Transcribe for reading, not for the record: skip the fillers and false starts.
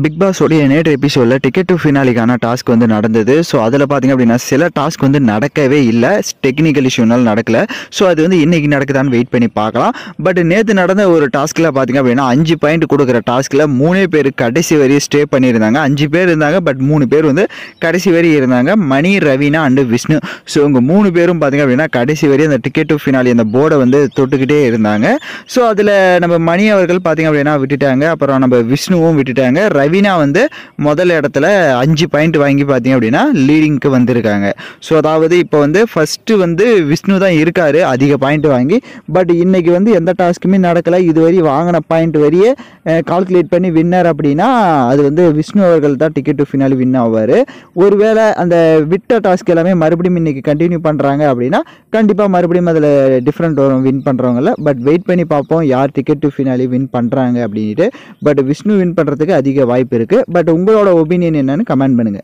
Big pass உடைய நேற்று எபிசோடில் டிக்கெட் டு ஃபினாலிக்கான டாஸ்க் வந்து நடந்தது. ஸோ அதில் பார்த்திங்க அப்படின்னா சில டாஸ்க் வந்து நடக்கவே இல்லை, டெக்னிக்கல் இஷ்யூனால நடக்கலை. ஸோ அது வந்து இன்றைக்கி நடக்குதான்னு வெயிட் பண்ணி பார்க்கலாம். பட் நேற்று நடந்த ஒரு டாஸ்கில் பார்த்திங்க அப்படின்னா 5 பாயிண்ட் கொடுக்குற டாஸ்கில் 3 பேர் கடைசி வரையும் ஸ்டே பண்ணியிருந்தாங்க. 5 பேர் இருந்தாங்க, பட் 3 பேர் வந்து கடைசி வரையும் இருந்தாங்க. மணி, ரவீனா அண்டு விஷ்ணு. ஸோ இவங்க 3 பேரும் பார்த்திங்க அப்படின்னா கடைசி வரையும் அந்த டிக்கெட் டு ஃபினாலி அந்த போர்டை வந்து தொட்டுக்கிட்டே இருந்தாங்க. ஸோ அதில் நம்ம மணி அவர்கள் பார்த்திங்க அப்படின்னா விட்டுட்டாங்க, அப்புறம் நம்ம விஷ்ணுவும் விட்டுட்டாங்க. ரவீனா வந்து முதல் இடத்துல 5 பாயிண்ட் வாங்கி பார்த்தீங்க அப்படின்னா லீடிங்க்கு வந்திருக்காங்க. ஸோ அதாவது இப்போ வந்து ஃபஸ்ட்டு வந்து விஷ்ணு தான் இருக்காரு அதிக பாயிண்ட் வாங்கி. பட் இன்னைக்கு வந்து எந்த டாஸ்க்குமே நடக்கலை. இதுவரை வாங்கின பாயிண்ட் வரையே கால்குலேட் பண்ணி வின்னர் அப்படின்னா அது வந்து விஷ்ணு அவர்கள் தான் டிக்கெட் டு ஃபினாலி வின் ஆவார். ஒருவேளை அந்த விட்ட டாஸ்க் எல்லாமே மறுபடியும் இன்னைக்கு கண்டினியூ பண்ணுறாங்க அப்படின்னா கண்டிப்பாக மறுபடியும் அதில் டிஃப்ரெண்ட் வரும் வின் பண்ணுறவங்கள. பட் வெயிட் பண்ணி பார்ப்போம் யார் டிக்கெட் டு ஃபினாலி வின் பண்ணுறாங்க அப்படின்ட்டு. பட் விஷ்ணு வின் பண்ணுறதுக்கு அதிக வாய்ப்பு இருக்குது. பட் உங்களோட ஒப்பீனியன் என்னன்னு கமெண்ட் பண்ணுங்கள்.